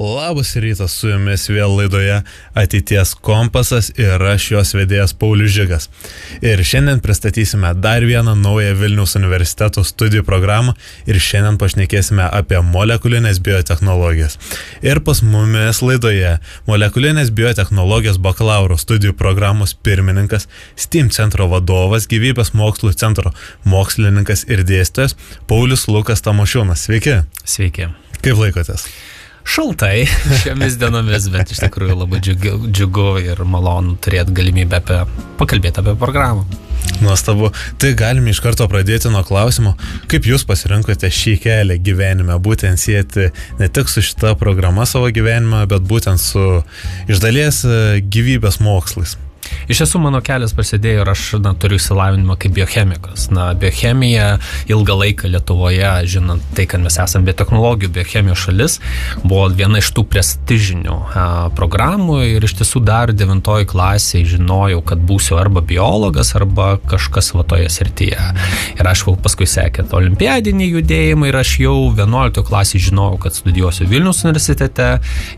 Labas rytas, su jumis vėl laidoje Ateities kompasas ir aš jos vedėjas Paulius Žigas. Ir šiandien pristatysime dar vieną naują Vilniaus universiteto studijų programą ir šiandien pašnekėsime apie molekulinės biotechnologijas. Ir pas mumis laidoje molekulinės biotechnologijos bakalauro studijų programos pirmininkas, STEAM centro vadovas, gyvybės mokslų centro mokslininkas ir dėstytojas Paulius Lukas Tamošiūnas. Sveiki. Sveiki. Kaip laikotės? Šaltai šiomis dienomis, bet iš tikrųjų labai džiugu ir malonu turėti galimybę pakalbėti apie programą. Nuostabu. Tai galime iš karto pradėti nuo klausimo, kaip jūs pasirinkote šį kelią gyvenime, būtent sieti ne tik su šita programa savo gyvenimą, bet būtent su iš dalies gyvybės mokslais. Iš tiesų mano kelias prasidėjo ir aš turiu išsilavinimą kaip biochemikas. Biochemija ilgą laiką Lietuvoje, žinant tai, kad mes esame biotechnologijų, biochemijos šalis, buvo viena iš tų prestižinių programų ir iš tiesų dar 9 klasėje žinojau, kad būsiu arba biologas, arba kažkas toje srityje. Ir aš paskui sekė olimpiadiniai judėjimai ir aš jau 11 klasėje žinojau, kad studijuosiu Vilniaus universitete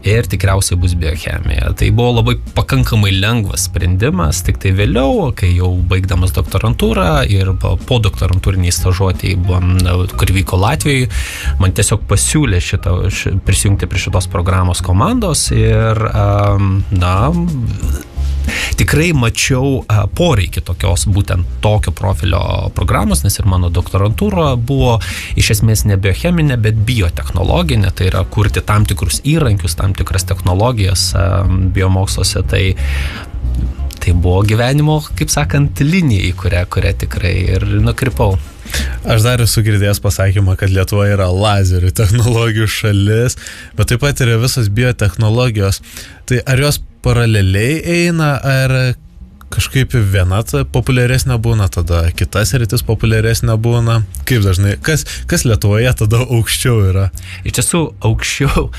ir tikriausiai bus biochemija. Tai buvo labai pakankamai lengvas sprendimas, tik tai vėliau, kai jau baigdamas doktorantūrą ir po doktorantūriniai stažuotėjai, kur vyko Latvijoje, man tiesiog pasiūlė prisijungti prie šitos programos komandos ir tikrai mačiau poreikį būtent tokio profilio programos, nes ir mano doktorantūra buvo iš esmės ne biocheminė, bet biotechnologinė, tai yra kurti tam tikrus įrankius, tam tikras technologijas biomoksluose. Tai buvo gyvenimo, kaip sakant, linija, į kurią tikrai ir nukrypau. Aš dar esu girdėjęs pasakymą, kad Lietuva yra lazerių technologijų šalis, bet taip pat yra visos biotechnologijos. Tai ar jos paraleliai eina, ar kažkaip viena populiaresnė būna, tada kitas sritis populiaresnė būna? Kaip dažnai? Kas Lietuvoje tada aukščiau yra? Iš tiesų, aukščiau.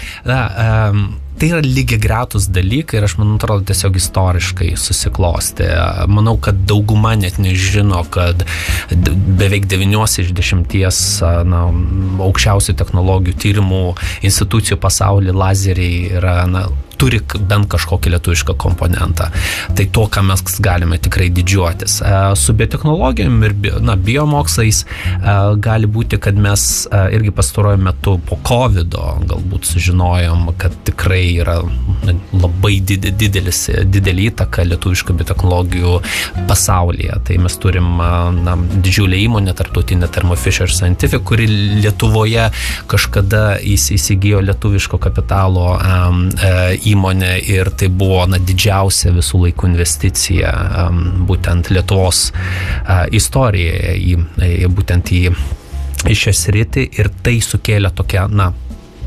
Tai yra lygiagretūs dalykai ir aš man atrodo tiesiog istoriškai susiklosti. Manau, kad dauguma net nežino, kad beveik 9 iš 10 aukščiausių technologijų tyrimų institucijų pasaulyje lazeriai yra, turi bent kažkokį lietuvišką komponentą. Tai to, ką mes galime tikrai didžiuotis. Su biotechnologijom ir biomokslais gali būti, kad mes irgi pastaruoju metu po COVID-o galbūt sužinojom, kad tikrai yra labai didelį įtaką lietuviškų biotechnologijų pasaulyje. Tai mes turim didžiulę įmonę, tarptautinę Thermo Fisher Scientific, kuri Lietuvoje kažkada įsigijo lietuviško kapitalo įmonė ir tai buvo didžiausia visų laikų investicija būtent Lietuvos istorijoje, būtent į šią sritį, ir tai sukėlė tokią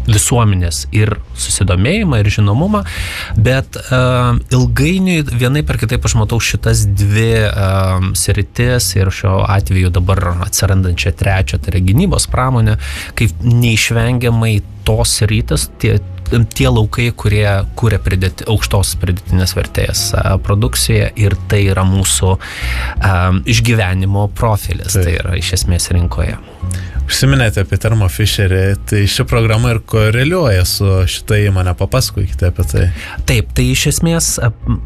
visuomenės ir susidomėjimą ir žinomumą, bet ilgainiui vienai per kitaip aš matau šitas dvi sritis ir šiuo atveju dabar atsirandančią trečią, tai yra gynybos pramonė, kaip neišvengiamai tos sritis, tie laukai, kurie kuria aukštos pridėtinės vertės produkciją, ir tai yra mūsų išgyvenimo profilis, tai yra iš esmės rinkoje. Užsiminėte apie Thermo Fisherį, tai ši programa ir koreliuoja su šita įmonė, papasakokite apie tai. Taip, tai iš esmės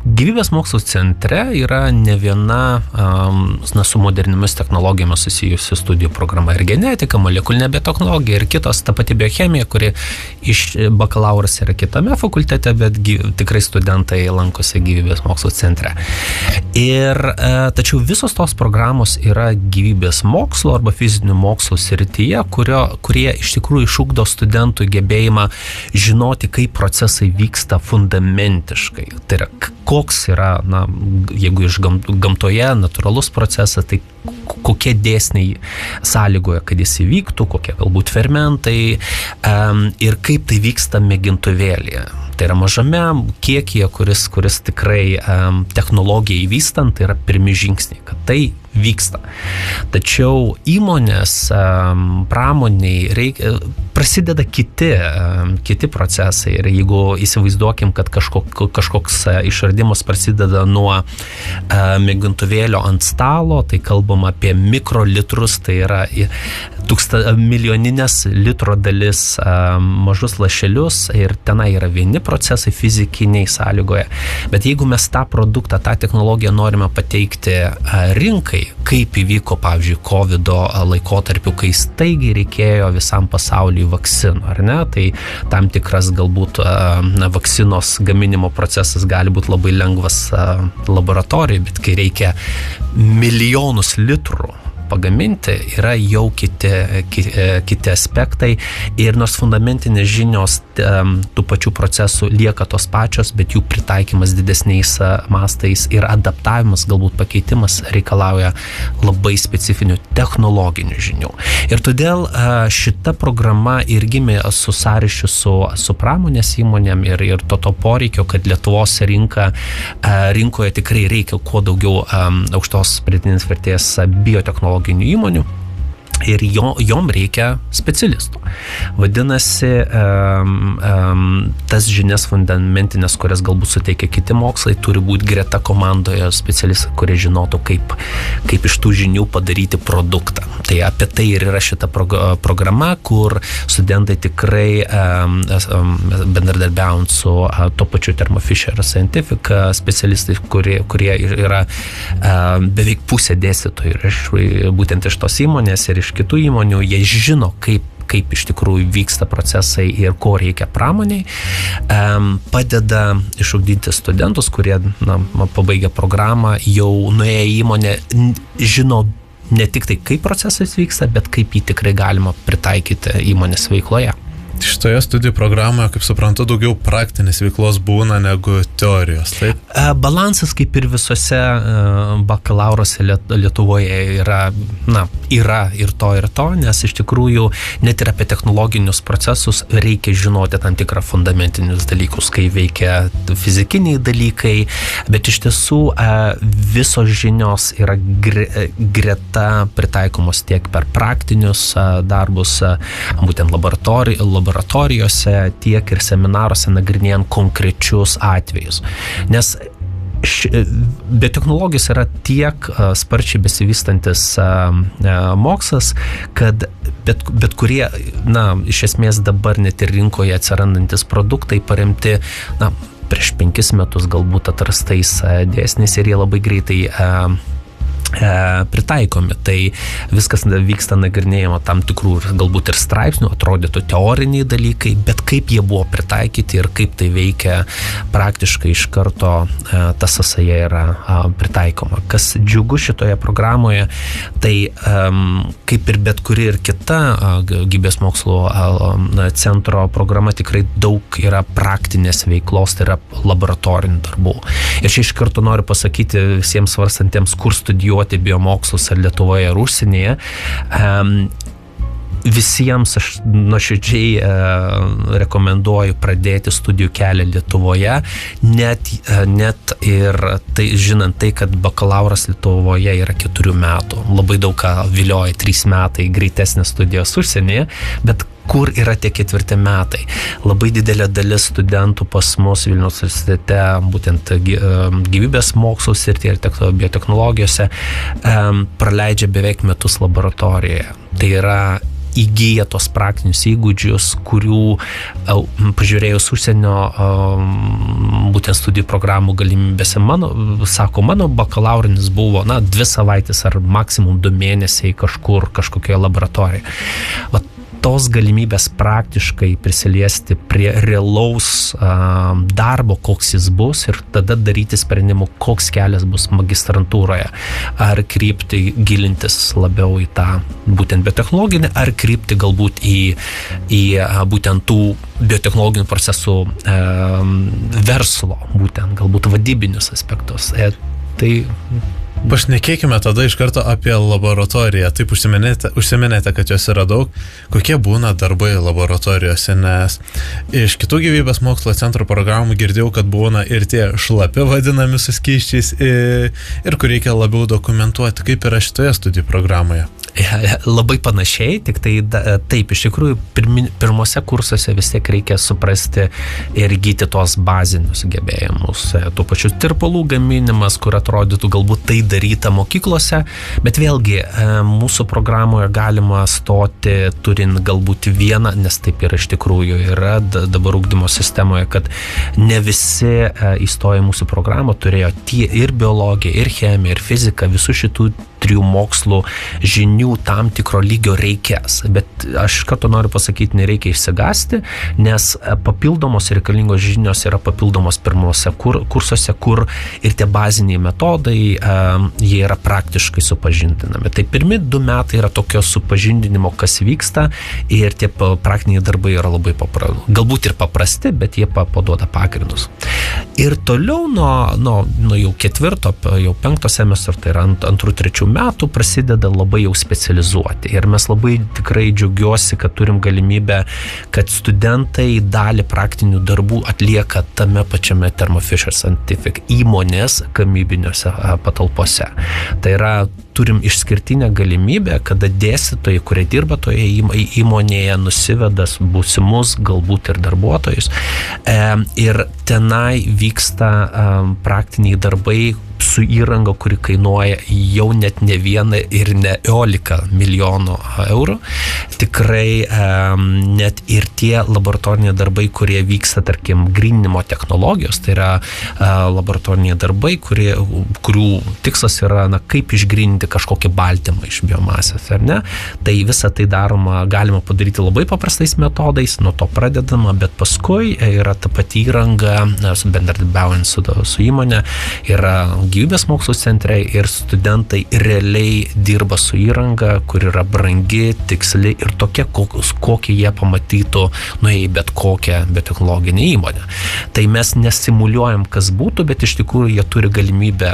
gyvybės mokslų centre yra ne viena su moderniamis technologijomis susijusi studijų programa, ir genetika, molekulinė biotechnologija ir kitos, ta pati biochemija, kuri iš bakalauras yra kitame fakultete, bet tikrai studentai lankosi gyvybės mokslų centre. Ir tačiau visos tos programos yra gyvybės mokslo arba fizinių mokslų srityje, kurie iš tikrųjų išugdo studentų gebėjimą žinoti, kaip procesai vyksta fundamentiškai. Tai yra, koks yra, jeigu iš gamtoje natūralus procesas, tai kokie dėsniai sąlygoja, kad jis įvyktų, kokie galbūt fermentai ir kaip tai vyksta mėgintuvėlyje. Tai yra mažame kiekyje, kuris tikrai technologijai vystant, tai yra pirmi žingsniai, kad tai vyksta. Tačiau įmonės, pramoniai prasideda kiti procesai ir jeigu įsivaizduokim, kad kažkoks išradimas prasideda nuo mėgintuvėlio ant stalo, tai kalbam apie mikrolitrus, tai yra milijoninės litro dalis, mažus lašelius ir tenai yra vieni procesai fizikiniai sąlygoje. Bet jeigu mes tą produktą, tą technologiją norime pateikti rinkai, kaip įvyko, pavyzdžiui, COVID laikotarpiu, kai staigiai reikėjo visam pasauliui vakcinų, ar ne? Tai tam tikras galbūt vakcinos gaminimo procesas gali būti labai lengvas laboratorijoje, bet kai reikia milijonus litrų pagaminti, yra jau kiti aspektai ir nors fundamentinės žinios tų pačių procesų lieka tos pačios, bet jų pritaikymas didesniais mastais ir adaptavimas, galbūt pakeitimas reikalauja labai specifinių technologinių žinių. Ir todėl šita programa ir gimė su sąryšiu su pramonės įmonėm ir to poreikio, kad Lietuvos rinkoje tikrai reikia kuo daugiau aukštos pridėtinės vertės biotechnologijų įmonių ir jom reikia specialistų. Vadinasi, tas žinias fundamentinės, kurias galbūt suteikia kiti mokslai, turi būti greta komandoje specialistai, kurie žinotų, kaip iš tų žinių padaryti produktą. Tai apie tai ir yra šita programa, kur studentai tikrai bendradarbiaujant su to pačiu Thermo Fisher Scientific specialistais, kurie yra beveik pusė dėstytojų būtent iš tos įmonės ir iš kitų įmonių, jie žino, kaip iš tikrųjų vyksta procesai ir ko reikia pramoniai, padeda išugdyti studentus, kurie pabaigę programą, jau nuėję į įmonę, žino ne tik tai, kaip procesas vyksta, bet kaip jį tikrai galima pritaikyti įmonės veikloje. Šitoje studijų programoje, kaip suprantu, daugiau praktinės veiklos būna negu teorijos, taip? Balansas, kaip ir visose bakalauruose Lietuvoje yra ir to, nes iš tikrųjų net ir apie technologinius procesus reikia žinoti tam tikrą fundamentinius dalykus, kai veikia fizikiniai dalykai, bet iš tiesų visos žinios yra greta pritaikomos tiek per praktinius darbus, būtent laboratorijose, tiek ir seminaruose nagrinėjant konkrečius atvejus. Nes biotechnologijos yra tiek sparčiai besivystantis mokslas, kad bet kurie, iš esmės dabar net ir rinkoje atsirandantis produktai paremti, prieš 5 metus galbūt atrastais dėsniais ir jie labai greitai pritaikomi. Tai viskas vyksta nagrinėjama tam tikrų galbūt ir straipsnių, atrodytų teoriniai dalykai, bet kaip jie buvo pritaikyti ir kaip tai veikia praktiškai iš karto ta sąsaja yra pritaikoma. Kas džiugu šitoje programoje, tai kaip ir bet kuri ir kita gyvybės mokslo centro programa tikrai daug yra praktinės veiklos, tai yra laboratorinių darbų. Ir čia iš karto noriu pasakyti visiems svarstantiems, kur studijuoti biomokslus ar Lietuvoje ar užsienyje. Visiems aš nuoširdžiai rekomenduoju pradėti studijų kelią Lietuvoje, net ir tai, žinant tai, kad bakalauras Lietuvoje yra 4 metų. Labai daug ką vilioja 3 metai greitesnės studijos užsienyje, bet kur yra tie 4 metai. Labai didelė dalis studentų pas mus Vilniaus universitete, būtent gyvybės mokslų srityje ir biotechnologijose, praleidžia beveik metus laboratorijoje. Tai yra įgyja tos praktinius įgūdžius, kurių pažiūrėjus užsienio būtent studijų programų galimybėse, mano bakalaurinis buvo 2 savaitės ar maksimum 2 mėnesiai kažkokioje laboratorijoje. Tos galimybės praktiškai prisiliesti prie realaus darbo, koks jis bus, ir tada daryti sprendimų, koks kelias bus magistrantūroje. Ar krypti gilintis labiau į tą būtent biotechnologinį, ar krypti galbūt į būtent tų biotechnologinių procesų verslo, būtent galbūt vadybinius aspektus. Tai Pašnekėkime tada iš karto apie laboratoriją. Taip užsiminėte, kad jos yra daug. Kokie būna darbai laboratorijose, nes iš kitų gyvybės mokslo centro programų girdėjau, kad būna ir tie šlapi vadinami su skysčiais ir kur reikia labiau dokumentuoti. Kaip yra šitoje studijų programoje? Labai panašiai, tik tai taip, iš tikrųjų pirmose kursuose vis tiek reikia suprasti ir įgyti tos bazinius gebėjimus. Tų pačių tirpalų gaminimas, kur atrodytų galbūt tai daryta mokyklose, bet vėlgi mūsų programoje galima stoti turint galbūt vieną, nes taip yra iš tikrųjų yra dabar ugdymo sistemoje, kad ne visi įstoję į mūsų programą turėjo ir biologiją, ir chemiją, ir fiziką, visų šitų 3 mokslų žinių tam tikro lygio reikės. Bet aš kartu noriu pasakyti, nereikia išsigąsti, nes papildomos reikalingos žinios yra papildomos pirmose kursuose, kur ir tie baziniai metodai, jie yra praktiškai supažindinami. Tai pirmi 2 metai yra tokio supažindinimo, kas vyksta, ir tie praktiniai darbai yra labai galbūt ir paprasti, bet jie paduoda pagrindus. Ir toliau nuo jau 4, jau 5 semestro, tai yra 2-3 metų prasideda labai jau specializuoti. Ir mes labai tikrai džiaugiuosi, kad turim galimybę, kad studentai dalį praktinių darbų atlieka tame pačiame Thermo Fisher Scientific įmonės gamybiniuose patalpose. Tai yra, turim išskirtinę galimybę, kada dėstytojai, kurie dirba toje įmonėje, nusiveda būsimus, galbūt ir darbuotojus. Ir tenai vyksta praktiniai darbai su įranga, kuri kainuoja jau net ne 1 ir ne 11 milijonų eurų. Tikrai net ir tie laboratoriniai darbai, kurie vyksta, tarkim, gryninimo technologijos, tai yra laboratoriniai darbai, kurių tikslas yra, kaip išgryninti kažkokį baltymą iš biomasės, ar ne? Tai visą tai galima padaryti labai paprastais metodais, nuo to pradedama, bet paskui yra ta pati įranga, bendradarbiaujant su įmonė, yra gyvybės mokslo centre ir studentai realiai dirba su įranga, kur yra brangi, tiksli ir tokia, kokie jie pamatytų nuėję į bet kokią biotechnologinę įmonę. Tai mes nesimuliuojam, kas būtų, bet iš tikrųjų jie turi galimybę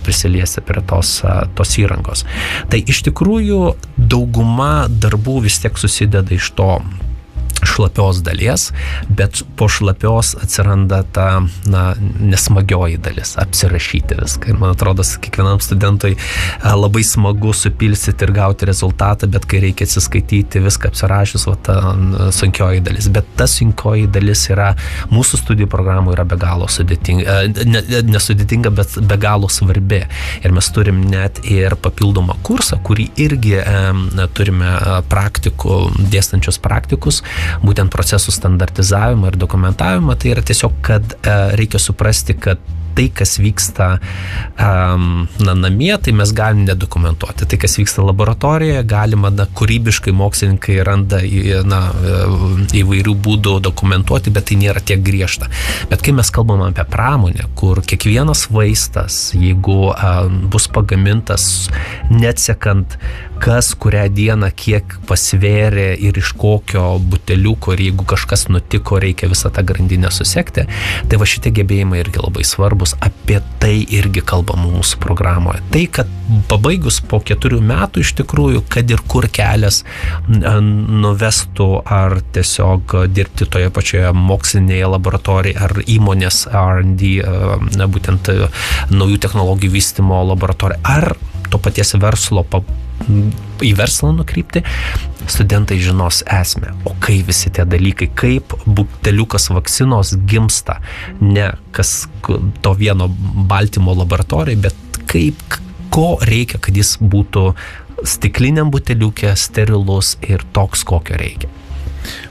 prisiliesti prie tos įrangos. Tai iš tikrųjų dauguma darbų vis tiek susideda iš to šlapios dalies, bet po šlapios atsiranda ta nesmagioji dalis, apsirašyti viską. Ir man atrodo, kiekvienam studentui labai smagu supilsyti ir gauti rezultatą, bet kai reikia atsiskaityti viską apsirašius, ta sunkioji dalis. Bet ta sunkioji dalis yra, mūsų studijų programų yra be galo sudėtinga, nesudėtinga, bet be galo svarbi. Ir mes turim net ir papildomą kursą, kurį irgi turime dėstančius praktikus, būtent procesų standartizavimą ir dokumentavimą. Tai yra tiesiog, kad reikia suprasti, kad tai, kas vyksta namie, tai mes galim nedokumentuoti. Tai, kas vyksta laboratorijoje, galima kūrybiškai mokslininkai randa įvairių būdų dokumentuoti, bet tai nėra tiek griežta. Bet kai mes kalbam apie pramonę, kur kiekvienas vaistas, jeigu bus pagamintas neatsekant, kas kurią dieną kiek pasvėrė ir iš kokio buteliuko, ir jeigu kažkas nutiko, reikia visą tą grandinę susekti, tai va šitie gebėjimai irgi labai svarbus. Apie tai irgi kalbama mūsų programoje. Tai, kad pabaigus po 4 metų iš tikrųjų, kad ir kur kelias nuvestų, ar tiesiog dirbti toje pačioje mokslinėje laboratorijoje, ar įmonės R&D, būtent naujų technologijų vystymo laboratorija, ar to paties verslo į verslą nukrypti, studentai žinos esmę. O kai visi tie dalykai, kaip buteliukas vakcinos gimsta, ne kas to vieno baltymo laboratorijai, bet ko reikia, kad jis būtų stikliniam buteliuke, sterilus ir toks, kokio reikia.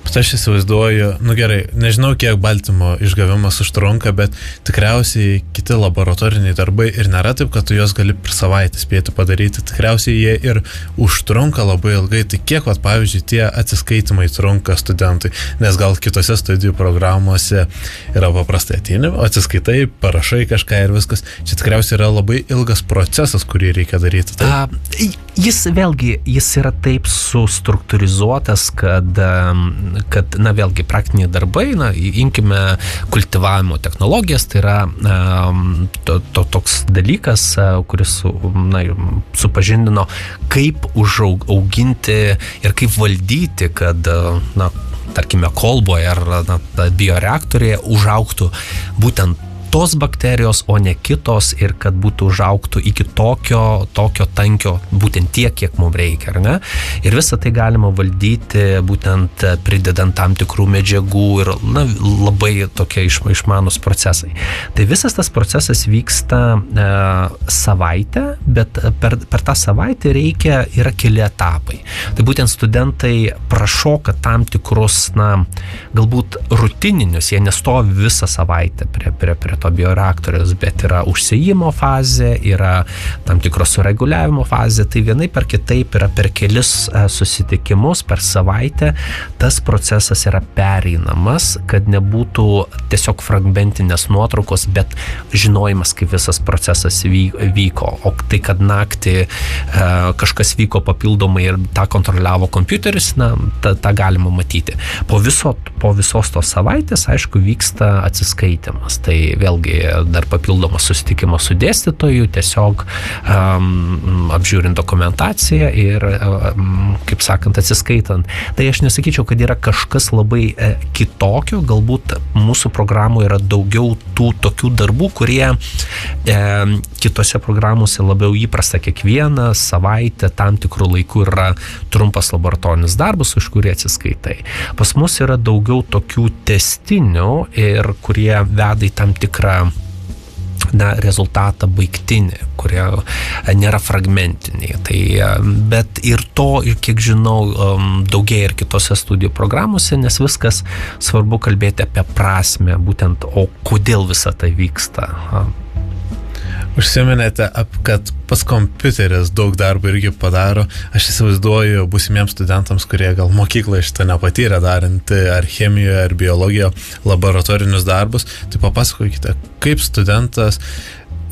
Bet aš įsivaizduoju, gerai, nežinau, kiek baltymo išgavimas užtrunka, bet tikriausiai kiti laboratoriniai darbai ir nėra taip, kad tu juos gali per savaitę spėti padaryti. Tikriausiai jie ir užtrunka labai ilgai. Tai kiek, pavyzdžiui, tie atsiskaitimai trunka studentui, nes gal kitose studijų programuose yra paprastai ateini, atsiskaitai, parašai kažką ir viskas. Čia tikriausiai yra labai ilgas procesas, kurį reikia daryti. Jis yra taip sustruktūrizuotas, kad kad na vėlgi praktiniai darbai, na imkime kultivavimo technologijas, tai yra toks dalykas, kuris na, supažindino, kaip užauginti ir kaip valdyti, kad na, tarkime, kolboje ar na, bioreaktorėje užaugtų būtent tos bakterijos, o ne kitos ir kad būtų užaugtų iki tokio tankio, būtent tiek, kiek mums reikia, ar ne? Ir visą tai galima valdyti būtent pridedant tam tikrų medžiagų ir na, labai tokie išmanus procesai. Tai visas tas procesas vyksta savaitę, bet per tą savaitę yra keli etapai. Tai būtent studentai prašoka tam tikrus, na, galbūt rutininius, jie nestovi visą savaitę prie to bioreaktorius, bet yra užsėjimo fazė, yra tam tikros sureguliavimo fazė, tai vienai per kitaip yra per kelis susitikimus per savaitę, tas procesas yra pereinamas, kad nebūtų tiesiog fragmentinės nuotraukos, bet žinojimas, kaip visas procesas vyko, o tai, kad naktį kažkas vyko papildomai ir tą kontroliavo kompiuteris, na, tą galima matyti. Po visos tos savaitės, aišku, vyksta atsiskaitimas, tai vėlgi dar papildomas susitikimas su dėstytoju, tiesiog apžiūrint dokumentaciją ir, kaip sakant, atsiskaitant. Tai aš nesakyčiau, kad yra kažkas labai kitokio, galbūt mūsų programoje yra daugiau tų tokių darbų, kurie kitose programuose labiau įprasta kiekvieną savaitę, tam tikrų laikų yra trumpas laboratorinis darbas, už kurį atsiskaitai. Pas mus yra daugiau tokių testinių ir kurie veda į tam tikrą rezultatą baigtinį, kurie nėra fragmentiniai. Tai, bet ir to, kiek žinau, daugėja ir kitose studijų programuose, nes viskas svarbu kalbėti apie prasmę, būtent, o kodėl visa tai vyksta. Užsiminėte, kad pas kompiuteris daug darbo irgi padaro. Aš įsivaizduoju būsimiems studentams, kurie gal mokykloje šitą nepatyrė darant ar chemijoje, ar biologijoje laboratorinius darbus. Tai papasakokite, kaip studentas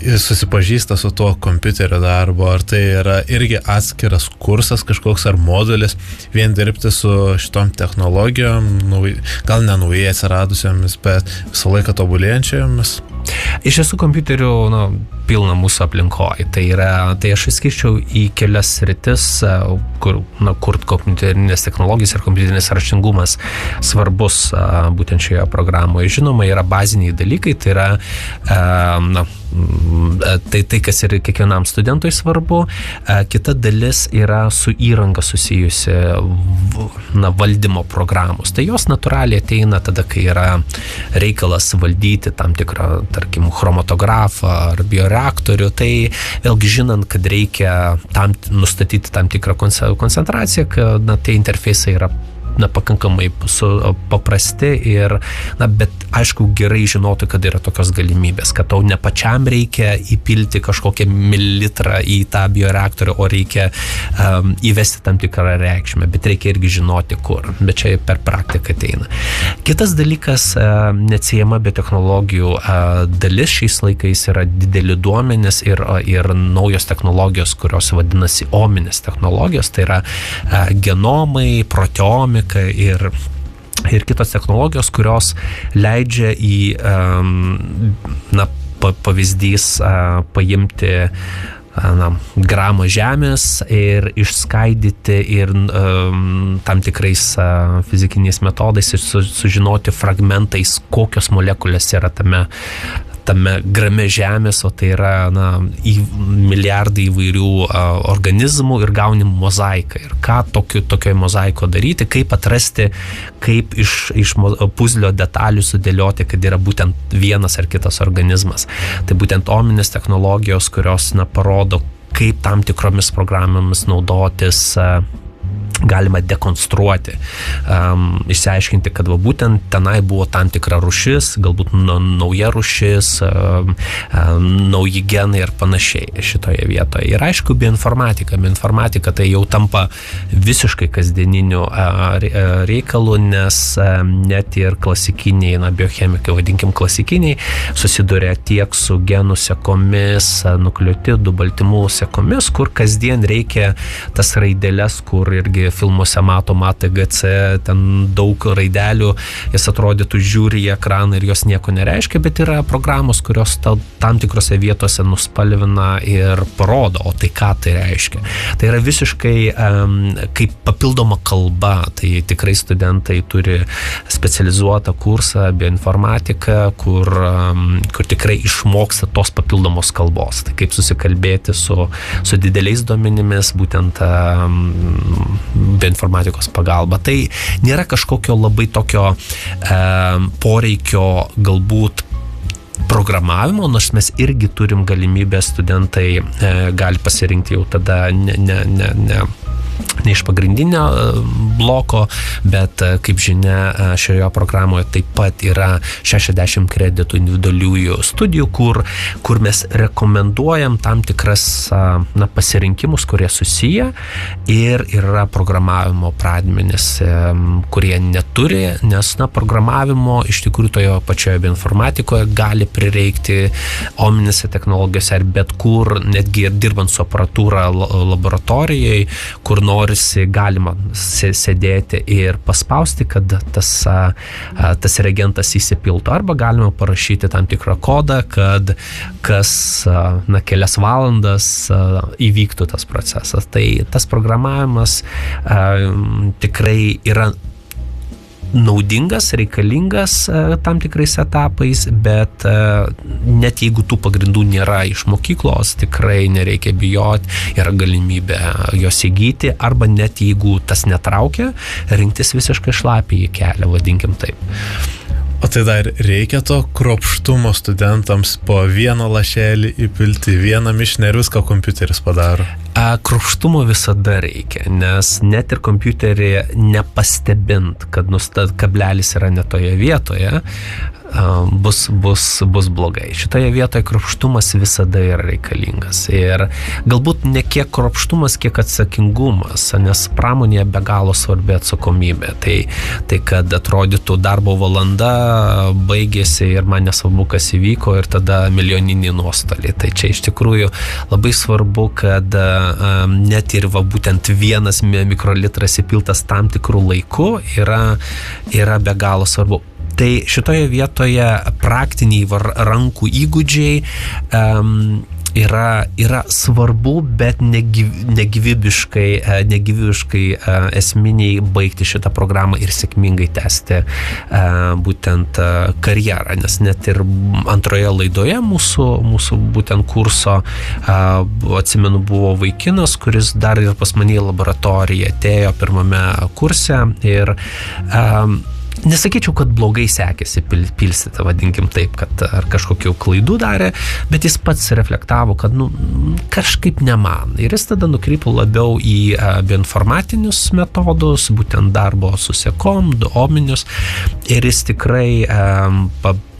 susipažįsta su tuo kompiuterio darbo, ar tai yra irgi atskiras kursas kažkoks ar modulis, vien dirbti su šitom technologijom, gal ne naujai atsiradusiomis, bet visą laiką tobulėjančiomis? Iš tiesų kompiuterių pilna mūsų aplinkoje. Tai aš išskirčiau į kelias sritis, kur kompiuterinės technologijos ir kompiuterinis raštingumas svarbus būtent šioje programoje. Žinoma, yra baziniai dalykai, tai yra tai, kas ir kiekvienam studentui svarbu. Kita dalis yra su įranga susijusi valdymo programos. Tai jos natūraliai ateina tada, kai yra reikalas valdyti tam tikrą, tarkim, chromatografą ar bioreaktorių. Tai vėlgi žinant, kad reikia nustatyti tam tikrą koncentraciją, kad tie interfejsai yra pakankamai paprasti ir, bet aišku, gerai žinoti, kad yra tokios galimybės, kad tau ne pačiam reikia įpilti kažkokią mililitrą į tą bioreaktorių, o reikia įvesti tam tikrą reikšmę, bet reikia irgi žinoti, kur. Bet čia per praktiką ateina. Kitas dalykas, neatsiejama biotechnologijų dalis šiais laikais yra dideli duomenys ir naujos technologijos, kurios vadinasi ominės technologijos, tai yra genomai, proteomika ir kitos technologijos, kurios leidžia į pavyzdys paimti gramą žemės ir išskaidyti ir tam tikrais fizikiniais metodais ir sužinoti fragmentais, kokios molekulės yra tame grame žemės, o tai yra milijardai įvairių organizmų ir gauni mozaiką. Ir ką tokioje mozaiko daryti, kaip atrasti, kaip iš puzlio detalių sudėlioti, kad yra būtent vienas ar kitas organizmas. Tai būtent ominės technologijos, kurios parodo, kaip tam tikromis programomis naudotis galima dekonstruoti, išsiaiškinti, kad būtent tenai buvo tam tikra rūšis, galbūt nauja rūšis, nauji genai ir panašiai šitoje vietoje. Ir aišku, bioinformatika tai jau tampa visiškai kasdieniniu reikalu, nes net ir klasikiniai, biochemikai, vadinkim klasikiniai, susiduria tiek su genų sekomis, nukleotidų, baltymų sekomis, kur kasdien reikia tas raideles, kur irgi filmuose matom ATGC, ten daug raidelių, jis atrodytų žiūri į ekraną ir jos nieko nereiškia, bet yra programos, kurios tam tikrose vietose nuspalvina ir parodo, o tai ką tai reiškia. Tai yra visiškai kaip papildoma kalba, tai tikrai studentai turi specializuotą kursą bioinformatiką, kur tikrai išmoksta tos papildomos kalbos. Tai kaip susikalbėti su dideliais duomenimis, būtent bioinformatikos pagalba. Tai nėra kažkokio labai tokio poreikio galbūt programavimo, nors mes irgi turim galimybę, studentai gali pasirinkti jau tada ne iš pagrindinio bloko, bet kaip žinia, šioje programoje taip pat yra 60 kreditų individualiųjų studijų, kur mes rekomenduojam tam tikras pasirinkimus, kurie susiję, ir yra programavimo pradmenis, kurie neturi, nes programavimo iš tikrųjų toje pačioje bioinformatikoje gali prireikti ominėse technologijose ar bet kur, netgi ir dirbant su aparatūra laboratorijai, kur norisi galima sėdėti ir paspausti, kad tas reagentas įsipiltų, arba galima parašyti tam tikrą kodą, kad kas kelias valandas įvyktų tas procesas. Tai tas programavimas tikrai yra naudingas, reikalingas tam tikrais etapais, bet net jeigu tų pagrindų nėra iš mokyklos, tikrai nereikia bijoti, yra galimybė jos įgyti, arba net jeigu tas netraukia, rinktis visiškai šlapį kelią, vadinkim taip. O tai dar reikia to kruopštumo studentams po vieną lašelį įpilti, vieną mišinį, ir viską kompiuteris padaro? Kruopštumo visada reikia, nes net ir kompiuterį nepastebint, kad kablelis yra ne toje vietoje, bus blogai. Šitoje vietoje kruopštumas visada yra reikalingas. Ir galbūt ne kiek kruopštumas, kiek atsakingumas, nes pramonėje be galo svarbi atsakomybė. Tai kad atrodytų darbo valanda baigėsi ir man nesvarbu, kas įvyko, ir tada milijoniniai nuostoliai. Tai čia iš tikrųjų labai svarbu, kad net ir būtent 1 mikrolitras įpiltas tam tikrų laikų yra be galo svarbu. Tai šitoje vietoje praktiniai rankų įgūdžiai yra svarbu, bet negyvybiškai esminiai baigti šitą programą ir sėkmingai tęsti būtent karjerą, nes net ir antroje laidoje mūsų būtent kurso, atsimenu, buvo vaikinas, kuris dar ir pas mane į laboratoriją atėjo pirmame kurse ir nesakyčiau, kad blogai sekėsi pilstyti, vadinkim taip, kad ar kažkokių klaidų darė, bet jis pats reflektavo, kad kažkaip ne man. Ir jis tada nukrypo labiau į bioinformatinius metodus, būtent darbo su sekom, ominius, ir jis tikrai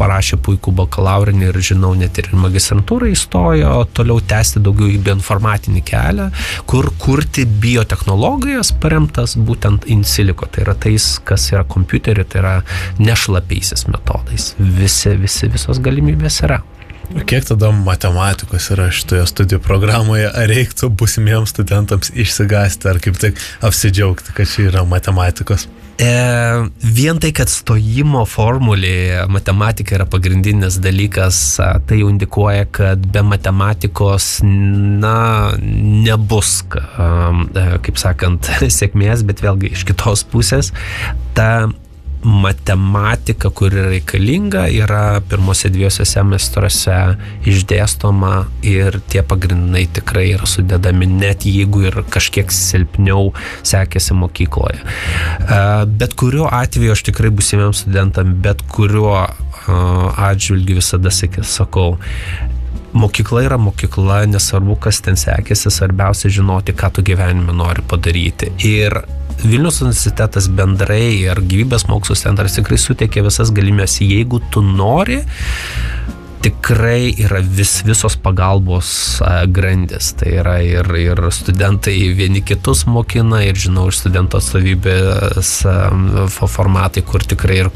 parašė puikų bakalaurinį ir, žinau, net ir magistrantūrą įstojo, toliau tęsti daugiau į bioinformatinį kelią, kur kurti biotechnologijas paremtas būtent in silico, tai yra tais, kas yra kompiuteriu, tai yra nešlapiaisiais metodais. Visos galimybės yra. Kiek tada matematikos yra šitoje studijų programoje? Ar reiktų būsimiems studentams išsigąsti, ar kaip tik apsidžiaugti, kad čia yra matematikos? Vien tai, kad stojimo formulėje matematika yra pagrindinis dalykas, tai jau indikuoja, kad be matematikos nebus, kaip sakant, sėkmės, bet vėlgi iš kitos pusės ta matematika, kuri reikalinga, yra pirmose 2 semestruose išdėstoma ir tie pagrindai tikrai yra sudedami, net jeigu ir kažkiek silpniau sekėsi mokykloje. Bet kuriuo atveju aš tikrai būsimiems studentam, bet kuriuo atžvilgiu visada sakau, mokykla yra mokykla, nesvarbu, kas ten sekėsi, svarbiausia žinoti, ką tu gyvenime nori padaryti. Ir Vilniaus universitetas bendrai ir gyvybės mokslų centras tikrai suteikia visas galimybės, jeigu tu nori, tikrai yra visos pagalbos grandis. Tai yra ir studentai vieni kitus mokina, ir žinau iš studento atstovybės formatai, kur tikrai ir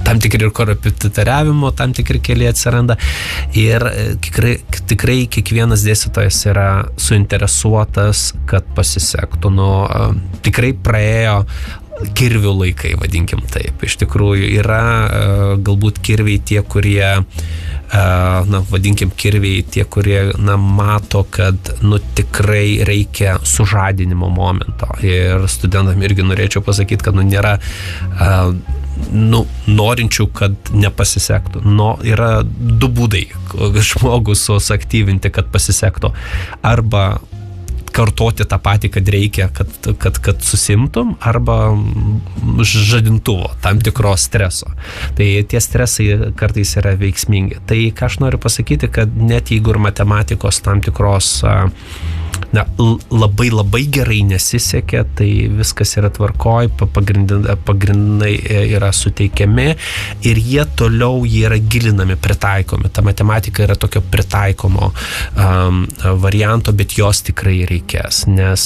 tam tikri ir korepetitoriavimo, tam tikri keliai atsiranda. Ir tikrai kiekvienas dėstytojas yra suinteresuotas, kad pasisektų. Tikrai praėjo kirvių laikai, vadinkim taip. Iš tikrųjų yra galbūt kirviai tie, kurie vadinkim kirviai tie, kurie mato, kad tikrai reikia sužadinimo momento. Ir studentam irgi norėčiau pasakyti, kad nėra norinčių, kad nepasisektų. Yra du būdai žmogus suaktyvinti, kad pasisektų. Arba kartoti tą patį, kad reikia, kad susimtum, arba žadintuvo, tam tikros streso. Tai tie stresai kartais yra veiksmingi. Tai ką aš noriu pasakyti, kad net jeigu ir matematikos tam tikros labai gerai nesisekė, tai viskas yra tvarkoj, pagrindai yra suteikiami ir jie yra gilinami, pritaikomi. Ta matematika yra tokio pritaikomo varianto, bet jos tikrai reikės, nes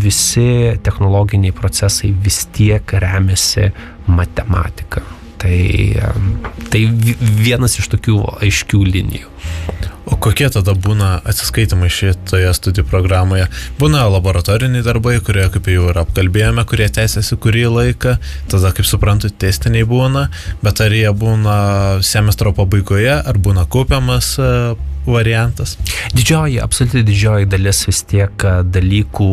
visi technologiniai procesai vis tiek remiasi matematika. Tai vienas iš tokių aiškių linijų. O kokie tada būna atsiskaitimai šitoje studijų programoje? Būna laboratoriniai darbai, kurie, kaip jau ir apkalbėjome, kurie tęsiasi kurį laiką, tada, kaip suprantu, testiniai būna, bet ar jie būna semestro pabaigoje, ar būna kaupiamas variantas? Absoliučiai didžioji dalis vis tiek dalykų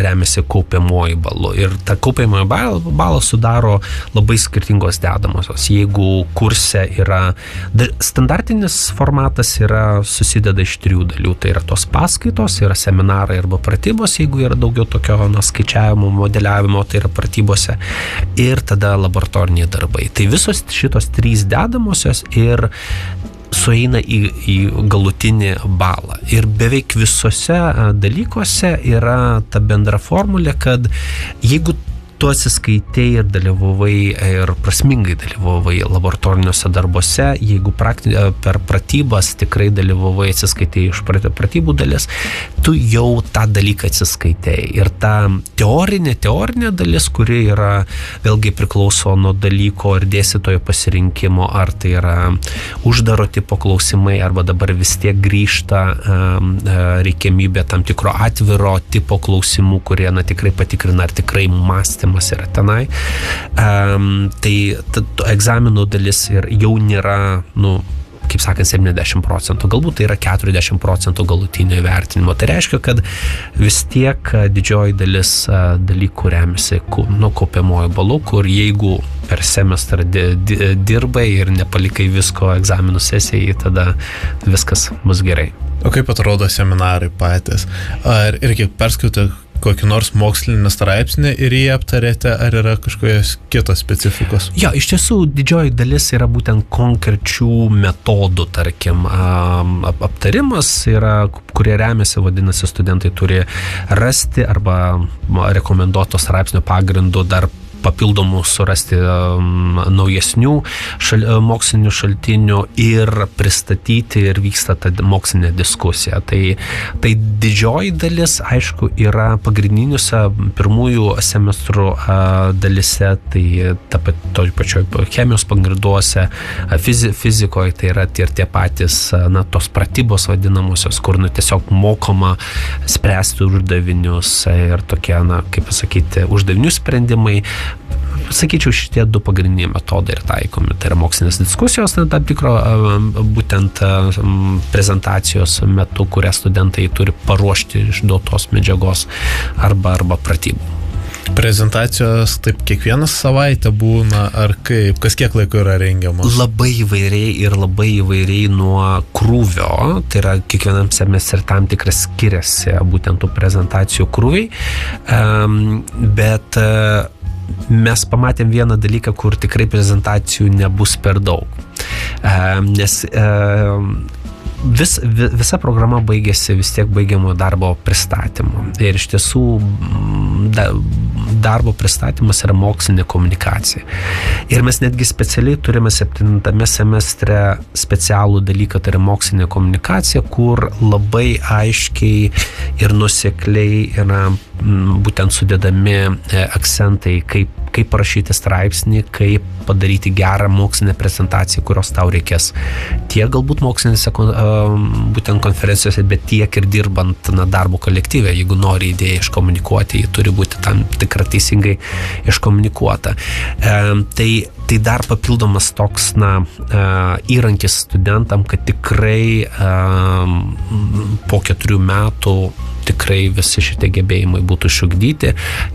remiasi kaupiamuoju balu. Ir tą kaupiamuoju balą sudaro labai skirtingos dedamosios. Jeigu kurse yra standartinis formatas, susideda iš 3 dalių. Tai yra tos paskaitos, yra seminarai arba pratybos, jeigu yra daugiau tokio skaičiavimo, modeliavimo, tai yra pratybose. Ir tada laboratoriniai darbai. Tai visos šitos 3 dedamosios ir sueina į galutinį balą. Ir beveik visose dalykuose yra ta bendra formulė, kad jeigu tu atsiskaitai ir dalyvavai ir prasmingai dalyvavai laboratoriniuose darbuose, jeigu per pratybas tikrai dalyvavai, atsiskaitai iš pratybų dalis, tu jau tą dalyką atsiskaitai. Ir ta teorinė dalis, kuri yra vėlgi priklauso nuo dalyko ir dėstytojo pasirinkimo, ar tai yra uždaro tipo klausimai, arba dabar vis tiek grįžta reikiamybė tam tikro atviro tipo klausimų, kurie tikrai patikrina, ar tikrai mąstymas yra tenai. Tai egzaminų dalis ir jau nėra, kaip sakant, 70%, galbūt tai yra 40% galutinio įvertinimo. Tai reiškia, kad vis tiek didžioji dalis dalykų remiasi kaupiamuoju balu, kur jeigu per semestrą dirbai ir nepalikai visko egzaminų sesijai, tada viskas bus gerai. O kaip atrodo seminarai patys? Ar irgi perskaitė kokį nors mokslinį straipsnį ir jį aptarėte, ar yra kažkokios kitos specifikos? Iš tiesų, didžioji dalis yra būtent konkrečių metodų, tarkim, aptarimas yra, kurie remiasi, vadinasi, studentai turi rasti arba rekomenduoto straipsnio pagrindu dar papildomų surasti naujesnių mokslinių šaltinių ir pristatyti, ir vyksta ta mokslinė diskusija. Tai didžioji dalis, aišku, yra pagrindiniuose pirmųjų semestrų dalise, tai toj pačioj chemijos pagrinduose, fizikoje, tai yra ir tie patys, tos pratybos vadinamosios, kur tiesiog mokoma spręsti uždavinius ir tokie, kaip pasakyti, uždavinių sprendimai. Sakyčiau, šitie 2 pagrindiniai metodai yra taikomi. Tai yra mokslinės diskusijos, tam tikro būtent prezentacijos metu, kurią studentai turi paruošti iš duotos medžiagos arba pratybų. Prezentacijos taip kiekvieną savaitę būna, ar kaip? Kas kiek laiko yra rengiamos? Labai įvairiai nuo krūvio, tai yra kiekvienam semestre tam tikras skiriasi būtent tų prezentacijų krūviai, bet mes pamatėm vieną dalyką, kur tikrai prezentacijų nebus per daug, nes visa programa baigėsi vis tiek baigiamojo darbo pristatymu. Ir iš tiesų darbo pristatymas yra mokslinė komunikacija. Ir mes netgi specialiai turime 7 semestre specialų dalyką, tai yra mokslinė komunikacija, kur labai aiškiai ir nuosekliai yra būtent sudedami akcentai, kaip parašyti straipsnį, kaip padaryti gerą mokslinę prezentaciją, kurios tau reikės tiek galbūt mokslinėse būtent konferencijose, bet tiek ir dirbant darbo kolektyve. Jeigu nori idėją iškomunikuoti, ji turi būti tam tikra teisingai iškomunikuota. Tai dar papildomas toks įrankis studentam, kad tikrai po 4 metų tikrai visi šitie gebėjimai būtų išugdyti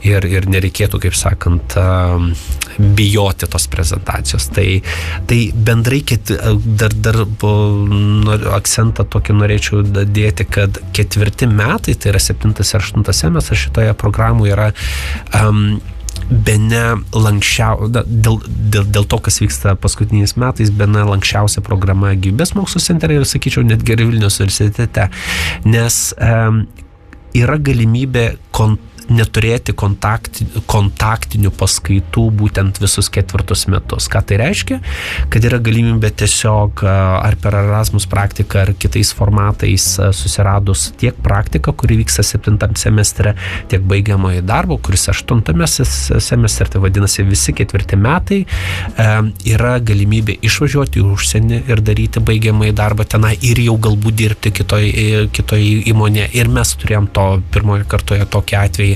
ir nereikėtų, kaip sakant, bijoti tos prezentacijos. Tai bendrai dar akcentą tokį norėčiau dėti, kad 4 metai, tai yra 7 ir 8 semestras šitoje programoje yra bene dėl to, kas vyksta paskutiniais metais, bene lankščiausia programa gyvybės mokslų centre ir, sakyčiau, netgi Vilniaus universitete, nes yra galimybė neturėti kontaktinių paskaitų būtent visus 4 metus. Ką tai reiškia? Kad yra galimybė tiesiog ar per Erasmus praktiką ar kitais formatais susiradus tiek praktiką, kuri vyksta 7 semestre, tiek baigiamojo darbo, kuris 8 semestre, tai vadinasi visi 4 metai, yra galimybė išvažiuoti į užsienį ir daryti baigiamąjį darbą tenai ir jau galbūt dirbti kitoj įmonėje. Ir mes turėjom to pirmoje kartoje tokį atvejį.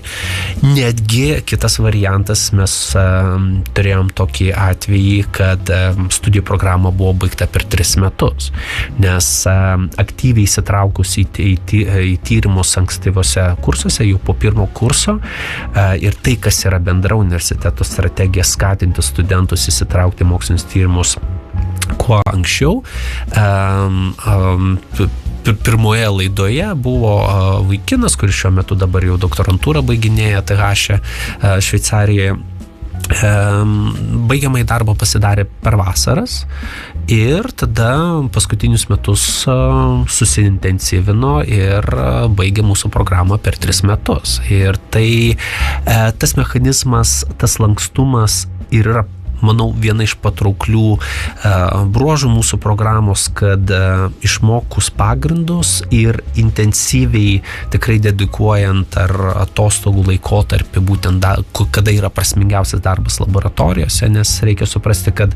Netgi kitas variantas, mes turėjom tokį atvejį, kad studijų programa buvo baigta per 3 metus, nes aktyviai įsitraukus į tyrimus ankstyvose kursuose, jau po 1 kurso, ir tai, kas yra bendra universiteto strategija skatinti studentus įsitraukti mokslinius tyrimus kuo anksčiau. Pirmoje laidoje buvo vaikinas, kuris šiuo metu dabar jau doktorantūrą baiginėja TH Šveicarijoje. Baigiamąjį darbą pasidarė per vasaras ir tada paskutinius metus susiintensyvino ir baigė mūsų programą per 3 metus. Ir tai tas mechanizmas, tas lankstumas ir yra, manau, viena iš patrauklių bruožų mūsų programos, kad išmokus pagrindus ir intensyviai tikrai dedikuojant ar atostogų laikotarpį, būtent kada yra prasmingiausias darbas laboratorijose, nes reikia suprasti, kad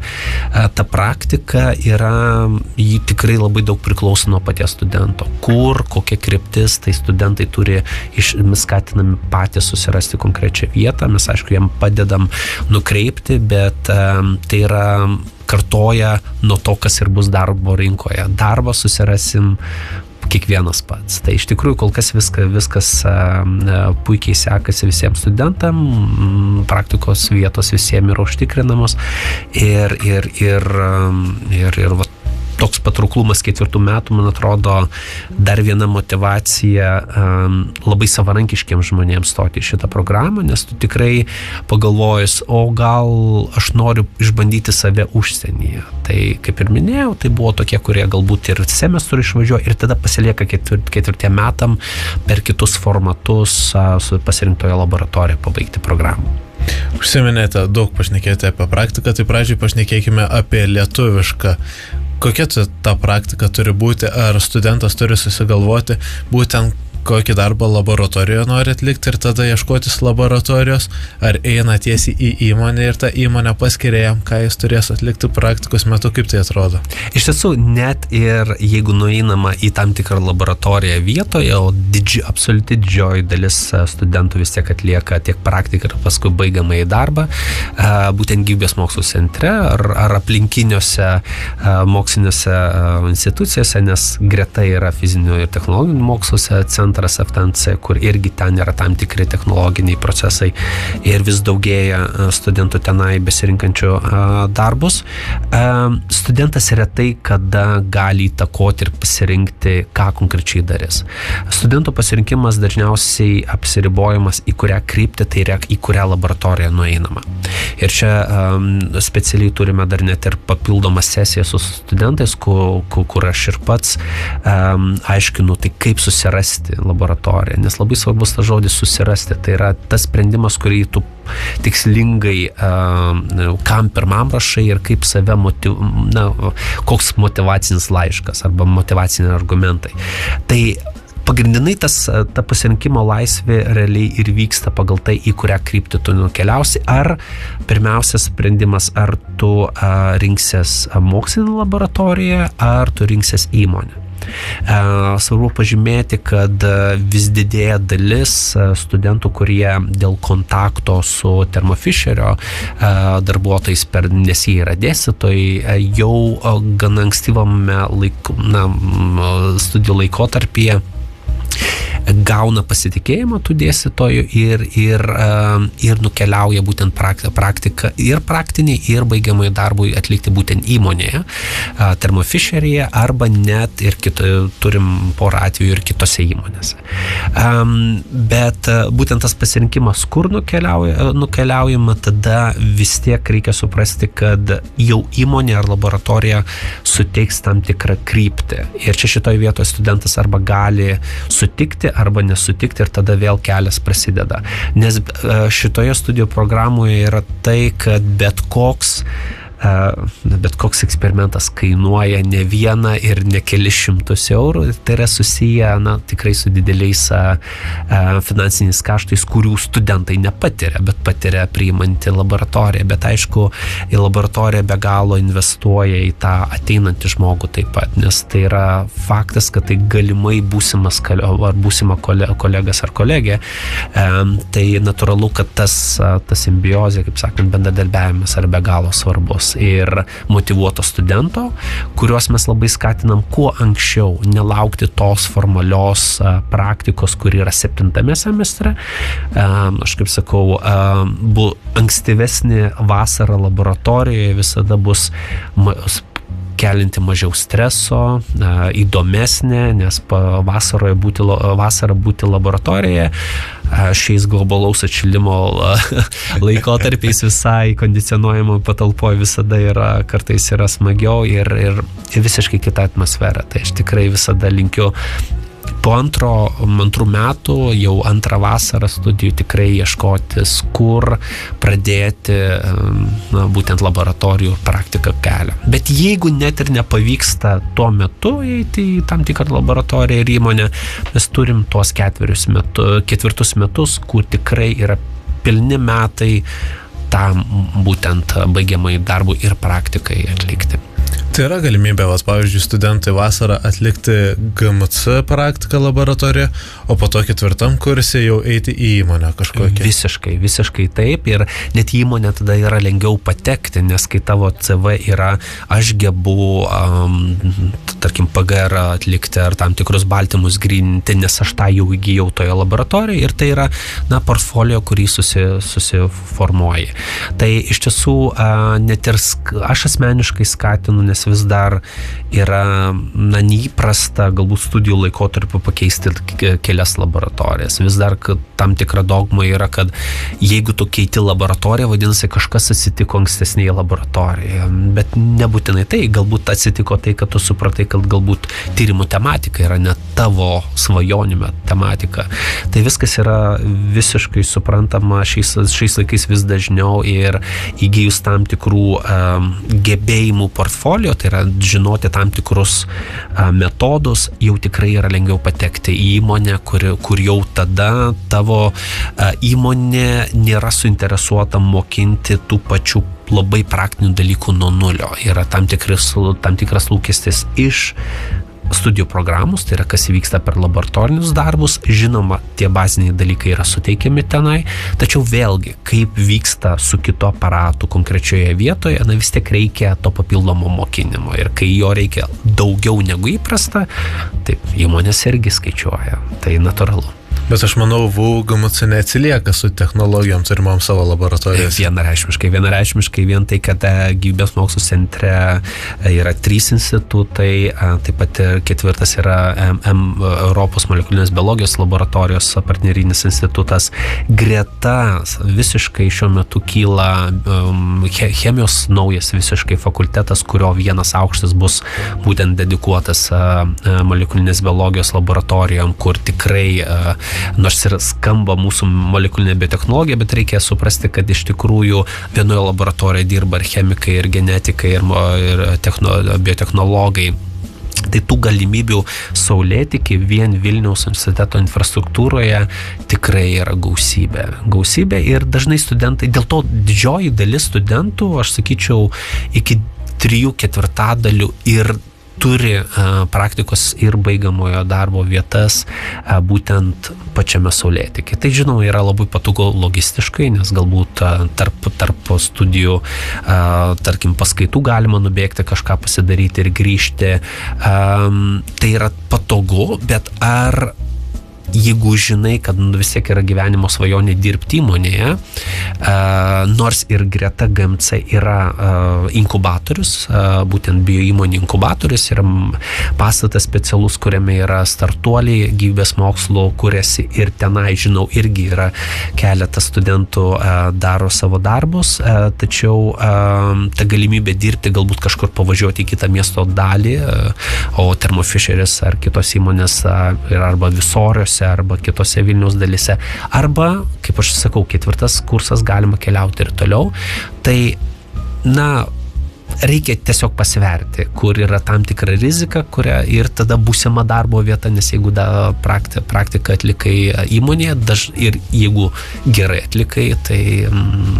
ta praktika ji tikrai labai daug priklauso nuo paties studento. Kur, kokia kryptis, tai studentai turi skatinami patys susirasti konkrečią vietą. Mes, aišku, jam padedam nukreipti, bet tai yra kartoja nuo to, kas ir bus darbo rinkoje. Darbą susirasim kiekvienas pats. Tai iš tikrųjų kol kas viskas puikiai sekasi visiems studentam, praktikos vietos visiems yra užtikrinamos ir toks patrauklumas 4 metų, man atrodo, dar viena motivacija labai savarankiškiams žmonėms stoti į šitą programą, nes tu tikrai pagalvojus, o gal aš noriu išbandyti save užsienyje. Tai, kaip ir minėjau, tai buvo tokie, kurie galbūt ir semestrų išvažiuoja ir tada pasilieka 4 metam per kitus formatus su pasirinktoje laboratorijoje pabaigti programą. Užsiminėte, daug pašnekėjote apie praktiką, tai pradžiai pašnekėkime apie lietuvišką. Kokia ta praktika turi būti? Ar studentas turi susigalvoti būtent kokį darbą laboratorijoje nori atlikti ir tada ieškotis laboratorijos, ar eina tiesiai į įmonę ir ta įmonė paskiria jam, ką jis turės atlikti praktikos metu, kaip tai atrodo? Iš tiesų, net ir jeigu nueinama į tam tikrą laboratoriją vietoje, o absoliuti didžioji dalis studentų vis tiek atlieka tiek praktiką ir paskui baigiamąjį darbą, būtent gyvybės mokslų centre ar aplinkiniuose moksliniuose institucijose, nes greta yra fizinių ir technologinių moksluose centras FTNC, kur irgi ten yra tam tikri technologiniai procesai ir vis daugėja studentų tenai besirinkančių darbus. Studentas retai kada gali įtakoti ir pasirinkti, ką konkrečiai darys. Studento pasirinkimas dažniausiai apsiribojimas į kurią kryptį, tai yra į kurią laboratoriją nueinama. Ir čia specialiai turime dar net ir papildomą sesiją su studentais, kur aš ir pats aiškinu, tai kaip susirasti laboratoriją, nes labai svarbus tas žodis susirasti. Tai yra tas sprendimas, kurį tu tikslingai, kam pirmam rašai ir kaip save koks motyvacinis laiškas arba motyvaciniai argumentai. Tai pagrindinai ta pasirinkimo laisvė realiai ir vyksta pagal tai, į kurią kryptį tu nukeliausi, ar pirmiausias sprendimas, ar tu rinksies mokslinę laboratoriją, ar tu rinksies įmonę. Svarbu pažymėti, kad vis didėja dalis studentų, kurie dėl kontakto su Thermo Fisherio darbuotojais, nes jie yra dėstytojai, jau gana ankstyvame studijų laikotarpyje gauna pasitikėjimą tų dėstytojų ir nukeliauja būtent praktiką ir praktiniai, ir baigiamąjį darbui atlikti būtent įmonėje, Thermo Fisheryje, arba net ir turim porą atvejų ir kitose įmonėse. Bet būtent tas pasirinkimas, kur nukeliaujama, tada vis tiek reikia suprasti, kad jau įmonė ar laboratorija suteiks tam tikrą kryptį. Ir čia šitoje vietoje studentas arba gali sutikti, arba nesutikti, ir tada vėl kelias prasideda. Nes šitoje studijų programoje yra tai, kad bet koks eksperimentas kainuoja ne vieną ir ne kelis šimtus eurų. Tai yra susiję tikrai su dideliais finansiniais kaštais, kurių studentai nepatiria, bet patiria priimanti laboratoriją. Bet aišku, į laboratoriją be galo investuoja į tą ateinantį žmogų taip pat, nes tai yra faktas, kad tai galimai būsimas ar būsima kolegas ar kolegė. Tai natūralu, kad tas simbiozė, kaip sakant, bendradarbiavimas yra be galo svarbus. Ir motyvuoto studento, kuriuos mes labai skatinam kuo anksčiau nelaukti tos formalios praktikos, kuri yra 7 semestre. Aš kaip sakau, ankstyvesnė vasara laboratorijoje visada bus kelinti mažiau streso, įdomesnė, nes vasarą būti laboratorijoje šiais globalaus atšilimo laikotarpiais visai kondicionuojamoj patalpoje visada kartais yra smagiau ir visiškai kita atmosfera. Tai aš tikrai visada linkiu po antrų metų, jau antrą vasarą studijų tikrai ieškotis, kur pradėti būtent laboratorijų praktiką kelią. Bet jeigu net ir nepavyksta tuo metu eiti į tam tikrą laboratoriją ir įmonę, mes turim tuos 4 metus, kur tikrai yra pilni metai tam būtent baigiamai darbui ir praktikai atlikti. Tai yra galimybė, pavyzdžiui, studentai vasarą atlikti GMC praktiką laboratoriją, o po to 4 kurse jau eiti į įmonę kažkokią. Visiškai taip, ir net į įmonę tada yra lengviau patekti, nes kai tavo CV yra, aš gebu, tarkim, PGR atlikti ar tam tikrus baltymus gryninti, nes aš tą jau įgijau toje laboratorijoje, ir tai yra, portfolio, kurį susiformuoji. Tai iš tiesų, net ir aš asmeniškai skatinu, nes vis dar yra neįprasta galbūt studijų laikotarpiu pakeisti kelias laboratorijas. Vis dar tam tikra dogma yra, kad jeigu tu keiti laboratoriją, vadinasi, kažkas atsitiko ankstesnėje laboratorijoje. Bet nebūtinai tai, galbūt atsitiko tai, kad tu supratai, kad galbūt tyrimų tematika yra ne tavo svajonių tematika. Tai viskas yra visiškai suprantama šiais laikais vis dažniau, ir įgijus tam tikrų gebėjimų portfolio, tai yra žinoti tam tikrus metodus, jau tikrai yra lengviau patekti į įmonę, kur jau tada tavo įmonė nėra suinteresuota mokinti tų pačių labai praktinių dalykų nuo nulio. Yra tam tikras lūkestis iš studijų programos, tai yra kas vyksta per laboratorinius darbus. Žinoma, tie baziniai dalykai yra suteikiami tenai, tačiau vėlgi, kaip vyksta su kitu aparatu konkrečioje vietoje, vis tiek reikia to papildomo mokinimo, ir kai jo reikia daugiau negu įprasta, taip įmonės irgi skaičiuoja, tai natūralu. Bet aš manau, VUGMC neatsilieka su technologijom turimom savo laboratorijos. Vienareikšmiškai, vien tai, kad gyvybės mokslų centre yra 3 institutai, taip pat ir 4 yra Europos molekulinės biologijos laboratorijos partnerinis institutas. Greta visiškai šiuo metu kyla chemijos naujas visiškai fakultetas, kurio vienas aukštas bus būtent dedikuotas molekulinės biologijos laboratorijom, kur tikrai nors ir skamba mūsų molekulinė biotechnologija, bet reikia suprasti, kad iš tikrųjų vienoje laboratorijoje dirba ir chemikai, ir genetikai, ir biotechnologai. Tai tų galimybių saulėtekį vien Vilniaus universiteto infrastruktūroje tikrai yra gausybė ir dažnai studentai, dėl to didžioji dalis studentų, aš sakyčiau, iki 3/4 ir turi praktikos ir baigiamojo darbo vietas būtent pačiame saulėtekyje. Tai žinoma yra labai patogu logistiškai, nes galbūt tarp studijų, tarkim, paskaitų galima nubėgti, kažką pasidaryti ir grįžti. Tai yra patogu, bet ar jeigu žinai, kad vis tiek yra gyvenimo svajonė dirbti įmonėje, nors ir greta GMC yra inkubatorius, būtent bioįmonių inkubatorius, yra pastatas specialus, kuriame yra startuoliai, gyvybės mokslo kuriasi ir tenai, žinau, irgi yra keletas studentų daro savo darbus, tačiau ta galimybė dirbti, galbūt kažkur pavažiuoti į kitą miesto dalį, o Thermo Fisheris ar kitos įmonės yra arba Visoriuose, arba kitose Vilniaus dalyse, arba, kaip aš sakau, 4 kursas galima keliauti ir toliau. Tai, reikia tiesiog pasverti, kur yra tam tikra rizika, ir tada būsima darbo vieta, nes jeigu praktiką atlikai įmonėje, ir jeigu gerai atlikai, tai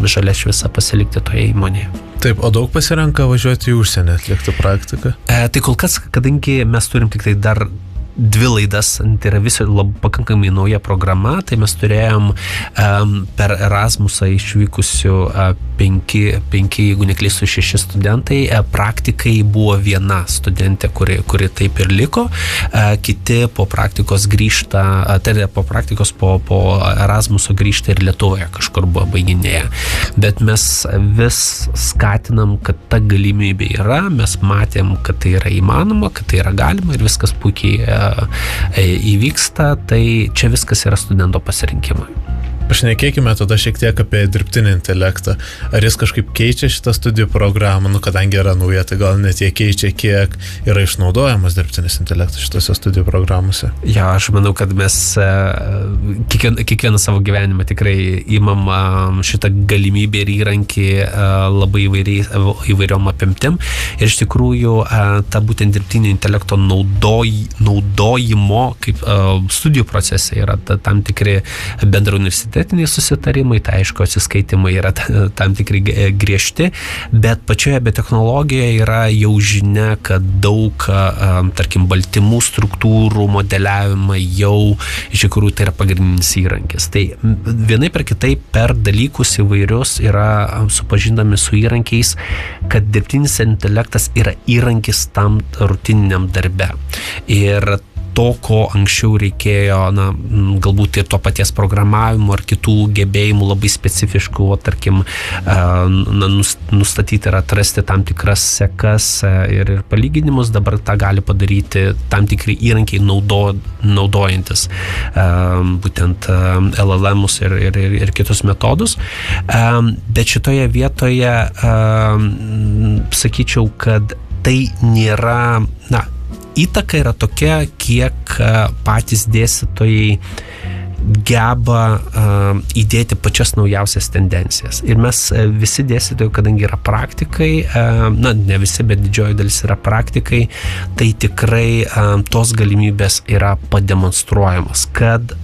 žalia šviesa pasilikti toje įmonėje. Taip, o daug pasirenka važiuoti į užsienį atlikti praktiką? Tai kol kas, kadangi mes turim tik tai dar 2 laidas, tai yra pakankamai nauja programa, tai mes turėjom per Erasmusą išvykusių 5, jeigu neklystu, 6 studentai. Praktikai buvo 1 studentė, kuri taip ir liko. Kiti po praktikos grįžta, tai po praktikos po Erasmuso grįžta ir Lietuvoje kažkur buvo baiginėję. Bet mes vis skatinam, kad ta galimybė yra, mes matėm, kad tai yra įmanoma, kad tai yra galima ir viskas puikiai įvyksta, tai čia viskas yra studento pasirinkimai. Pašnekėkime tada šiek tiek apie dirbtinį intelektą. Ar jis kažkaip keičia šitą studijų programą? Kadangi yra nauja, tai gal net jie keičia, kiek yra išnaudojamas dirbtinis intelektas šitose studijų programuose? Ja, aš manau, kad mes kiekvieną savo gyvenimą tikrai imam šitą galimybę ir įrankį labai įvairiom apimtim. Ir iš tikrųjų, ta būtent dirbtinio intelekto naudojimo kaip studijų procese yra tam tikri bendro universitetiniai susitarimai, tai aišku, atsiskaitimai yra tam tikri griežti, bet pačioje biotechnologijoje yra jau žinia, kad daug, tarkim, baltymų struktūrų modeliavimą jau iš tikrųjų tai yra pagrindinis įrankis. Tai vienai per kitaip per dalykus įvairius yra supažindami su įrankiais, kad dirbtinis intelektas yra įrankis tam rutininiam darbe. Ir to, ko anksčiau reikėjo, galbūt ir to paties programavimo ar kitų gebėjimų labai specifiškų, tarkim, nustatyti ir atrasti tam tikras sekas ir palyginimus, dabar tą gali padaryti tam tikri įrankiai naudojantis būtent LLM'us ir kitus metodus. Bet šitoje vietoje sakyčiau, kad tai nėra, įtaka yra tokia, kiek patys dėstytojai geba įdėti pačias naujausias tendencijas. Ir mes visi dėstytojai, kadangi yra praktikai, ne visi, bet didžioji dalis yra praktikai, tai tikrai tos galimybės yra pademonstruojamas, kad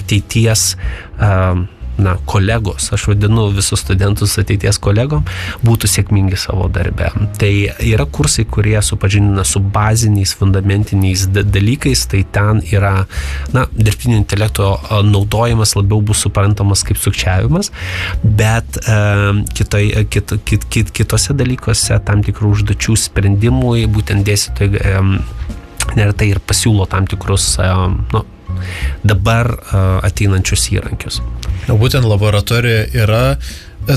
ateities kolegos, aš vadinu visus studentus ateities kolegom, būtų sėkmingi savo darbe. Tai yra kursai, kurie supažindina su baziniais, fundamentiniais dalykais, tai ten yra, dirbtinio intelekto naudojimas labiau bus suprantamas kaip sukčiavimas, bet kitose dalykuose tam tikrų užduočių sprendimui būtent dėstytojai neretai ir pasiūlo tam tikrus dabar ateinančius įrankius. Būtent laboratorijoje yra,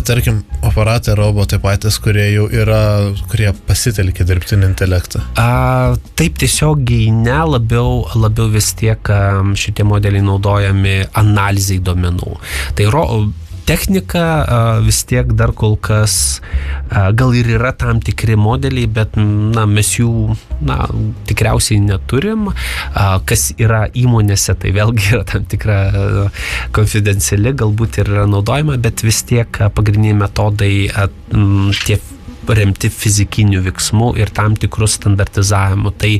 tarkim, aparatai, robotai patys, kurie pasitelkia dirbtinį intelektą. Taip, tiesiogiai ne, labiau vis tiek šitie modeliai naudojami analizai duomenų. Tai technika vis tiek dar kol kas gal ir yra tam tikri modeliai, bet mes jų tikriausiai neturim. Kas yra įmonėse, tai vėlgi yra tam tikra konfidenciali, galbūt ir yra naudojama, bet vis tiek pagrindiniai metodai tie remti fizikinių veiksmų ir tam tikrų standartizavimų. Tai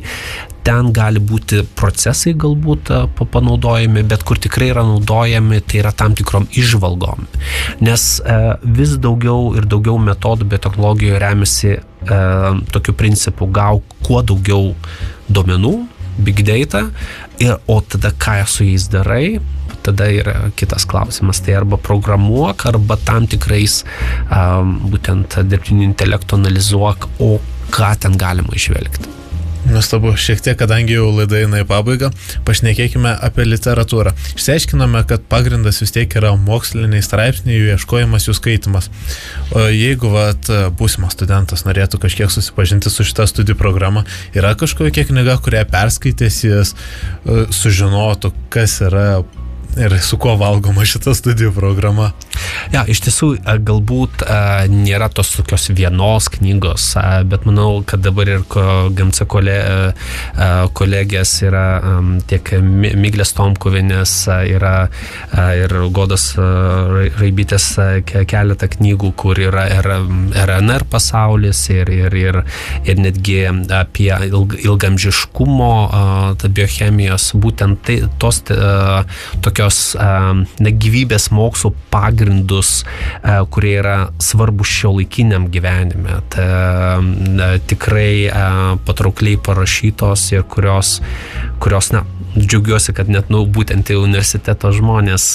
ten gali būti procesai galbūt panaudojami, bet kur tikrai yra naudojami, tai yra tam tikrom išvalgom. Nes vis daugiau ir daugiau metodų biotechnologijoje remiasi tokiu principu, kuo daugiau duomenų, big data, o tada ką su jais darai, tada yra kitas klausimas. Tai arba programuok, arba tam tikrais būtent dirbtinio intelekto analizuok, o ką ten galima išvelgti. Nuostabu, šiek tiek, kadangi jau laida eina į pabaigą, pašnekėkime apie literatūrą. Išsiaiškiname, kad pagrindas vis tiek yra moksliniai straipsniai, jų ieškojimas, jų skaitimas. O jeigu būsimas studentas norėtų kažkiek susipažinti su šita studijų programa, yra kažkokia knyga, kurią perskaitęs jis sužinotų, kas yra ir su kuo valgoma šita studijų programa? Iš tiesų, galbūt nėra tos tokios vienos knygos, bet manau, kad dabar ir GMC kolegės yra tiek Miglės Tomkuvienės, yra ir Godos Raibytės keletą knygų, kur yra RNR pasaulis ir netgi apie ilgamžiškumo biochemijos, būtent tai, tos tokios gyvybės mokslo pagrindus, kurie yra svarbus šiuolaikiniam gyvenime. Tikrai patraukliai parašytos ir kurios džiaugiuosi, kad net būtent universiteto žmonės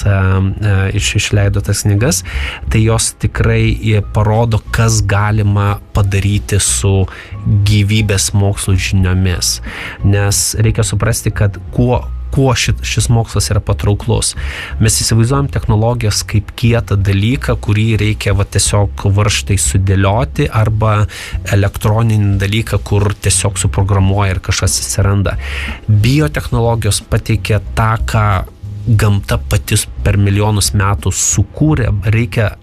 išleido tas knygas, tai jos tikrai parodo, kas galima padaryti su gyvybės mokslo žiniomis. Nes reikia suprasti, kad kuo šis mokslas yra patrauklus. Mes įsivaizduojam technologijas kaip kietą dalyką, kurį reikia tiesiog varžtai sudėlioti, arba elektroninį dalyką, kur tiesiog suprogramuoja ir kažkas atsiranda. Biotechnologijos pateikia tą, ką gamta patys per milijonus metų sukūrė. Reikia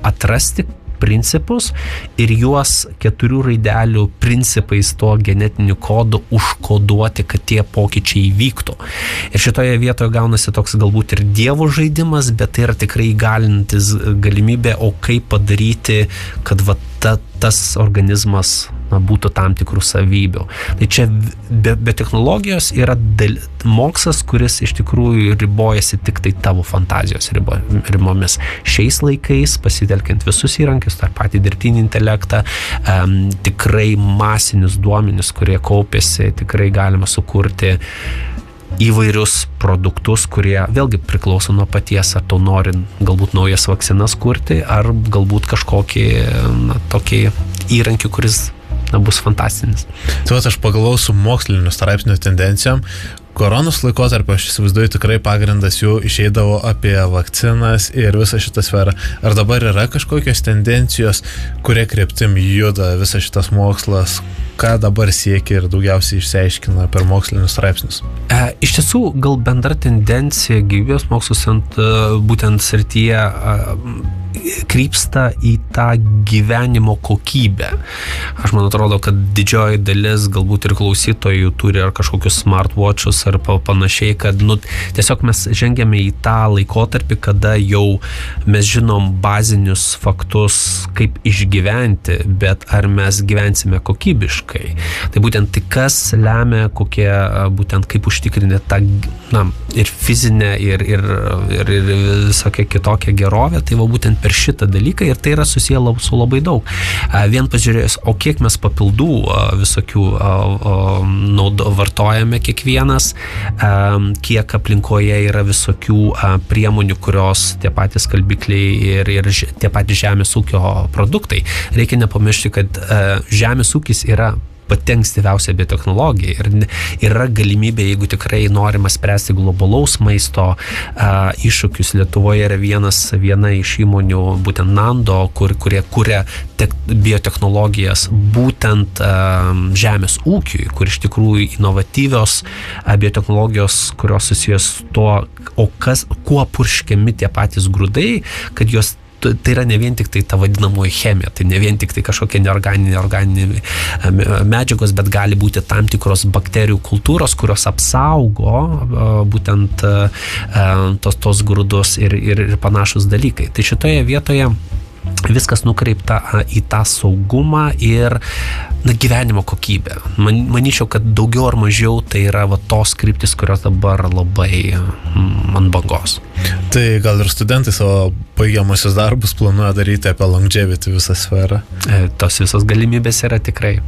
atrasti principus ir juos 4 raidelių principais to genetiniu kodu užkoduoti, kad tie pokyčiai įvyktų. Ir šitoje vietoje gaunasi toks galbūt ir dievo žaidimas, bet tai yra tikrai įgalinantis galimybė, o kaip padaryti, kad tas organizmas būtų tam tikrų savybių. Tai čia be technologijos yra mokslas, kuris iš tikrųjų ribojasi tik tai tavo fantazijos ribomis. Šiais laikais, pasitelkiant visus įrankius, tą patį dirbtinį intelektą, tikrai masinius duomenis, kurie kaupėsi, tikrai galima sukurti įvairius produktus, kurie vėlgi priklauso nuo paties, ar tu nori galbūt naujas vakcinas kurti, ar galbūt kažkokį tokį įrankį, kuris bus fantastinis. Tai aš pagalvojau su mokslinių straipsnių tendencijom. Koronos laikotarpio, aš įsivaizduoju, tikrai pagrindas jų išeidavo apie vakcinas ir visą šitą sferą. Ar dabar yra kažkokios tendencijos, kurie kryptim juda visas šitas mokslas? Ką dabar siekia ir daugiausiai išsiaiškina per mokslinius straipsnius? Iš tiesų, gal bendra tendencija gyvybės mokslus būtent srityje krypsta į tą gyvenimo kokybę. Aš man atrodo, kad didžioji dalis galbūt ir klausytojų turi ar kažkokius smartwatchus ar panašiai, kad tiesiog mes žengiame į tą laikotarpį, kada jau mes žinom bazinius faktus, kaip išgyventi, bet ar mes gyvensime kokybiškai. Tai būtent tai, kas lemia, būtent kaip užtikrinti tą ir fizinę, ir visokią kitokią gerovę, tai būtent per šitą dalyką, ir tai yra susiję su labai daug. Vien pažiūrėjus, o kiek mes papildų visokių vartojame kiekvienas, kiek aplinkoje yra visokių priemonių, kurios tie patys skalbikliai ir tie patys žemės ūkio produktai. Reikia nepamiršti, kad žemės ūkis yra pati ankstyviausia biotechnologija ir yra galimybė, jeigu tikrai norima spręsti globalaus maisto iššūkius. Lietuvoje yra viena iš įmonių, būtent Nando, kurie kuria biotechnologijas būtent žemės ūkiui, kur iš tikrųjų inovatyvios biotechnologijos, kurios susijęs tuo, kuo purškiami tie patys grūdai, kad jos tai yra ne vien tik tai ta vadinamoji chemija, tai ne vien tik tai kažkokie neorganiniai medžiagos, bet gali būti tam tikros bakterijų kultūros, kurios apsaugo būtent tos grūdus ir panašus dalykai. Tai šitoje vietoje viskas nukreipta į tą saugumą ir gyvenimo kokybę. Manyčiau, kad daugiau ar mažiau tai yra tos kryptis, kurios dabar labai ant bangos. Tai gal ir studentai savo baigiamusius darbus planuoja daryti apie longevity visą sferą? Tos visos galimybės yra tikrai.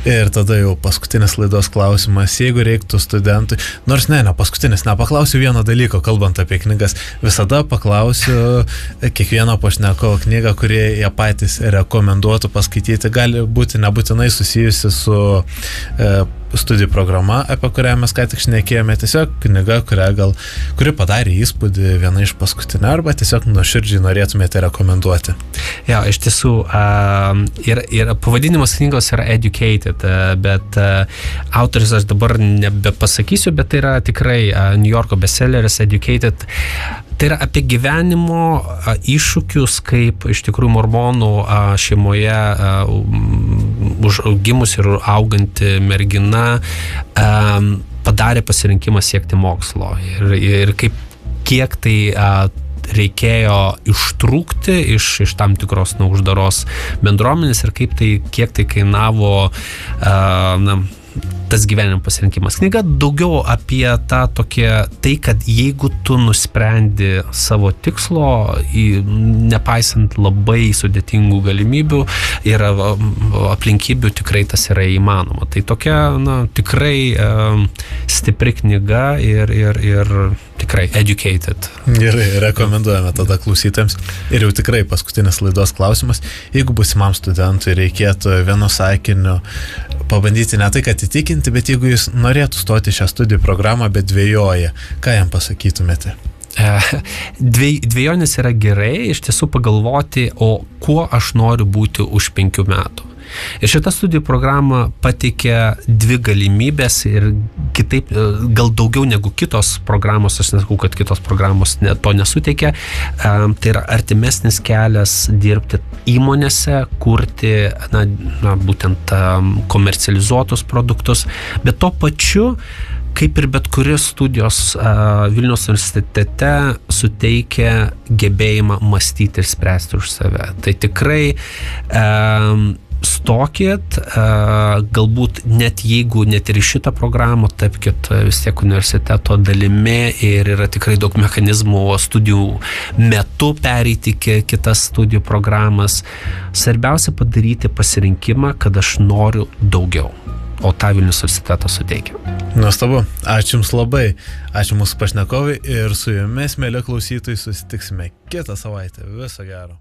Ir tada jau paskutinis laidos klausimas, jeigu reiktų studentui, nors ne paskutinis, nepaklausiu vieno dalyko, kalbant apie knygas, visada paklausiu kiekvieno pašnekovo knygą, kurie jie patys rekomenduotų paskaityti, gali būti nebūtinai susijusi su studijų programa, apie kurią mes ką tik šnekėjome, tiesiog knyga, kuri padarė įspūdį, viena iš paskutinių, arba tiesiog nuoširdžiai norėtumėte rekomenduoti. Jo, iš tiesų, ir pavadinimas knygos yra Educated, bet autorius aš dabar nebepasakysiu, bet tai yra tikrai New Yorko bestselleris Educated. Tai yra apie gyvenimo iššūkius, kaip iš tikrųjų mormonų šeimoje gimus ir auganti mergina padarė pasirinkimą siekti mokslo ir kiek tai reikėjo ištrūkti iš tam tikros uždaros bendruomenės ir kiek tai kainavo tas gyvenimo pasirinkimas. Knyga daugiau apie tai, kad jeigu tu nusprendi savo tikslo, nepaisant labai sudėtingų galimybių ir aplinkybių, tikrai tas yra įmanoma. Tai tokia, tikrai stipri knyga ir tikrai educated. Gerai, rekomenduojame tada klausytojams. Ir jau tikrai paskutinis laidos klausimas. Jeigu būsimam studentui reikėtų vienu sakiniu pabandyti ne tai, kad įtikinti, bet jeigu jis norėtų stoti šią studijų programą, bet dvejoja, ką jam pasakytumėte? Dvejonės yra gerai, iš tiesų pagalvoti, o kuo aš noriu būti už 5 metų. Ir šita studijų programa pateikia 2 galimybės ir kitaip, gal daugiau negu kitos programos, aš nesakau, kad kitos programos to nesuteikia, tai yra artimesnis kelias dirbti įmonėse, kurti būtent komercializuotus produktus, bet tuo pačiu kaip ir bet kuris studijos Vilniaus universitete suteikia gebėjimą mąstyti ir spręsti už save. Tai tikrai stokit, galbūt net ir į šitą programą tapkit vis tiek universiteto dalimi ir yra tikrai daug mechanizmų studijų metu pereiti kitas studijų programas. Svarbiausia padaryti pasirinkimą, kad aš noriu daugiau, o tą Vilniaus universitetas suteikia. Nuostabu, ačiū Jums labai, ačiū mūsų pašnekovai ir su Jumis, mėly klausytojai, susitiksime kitą savaitę. Viso gero.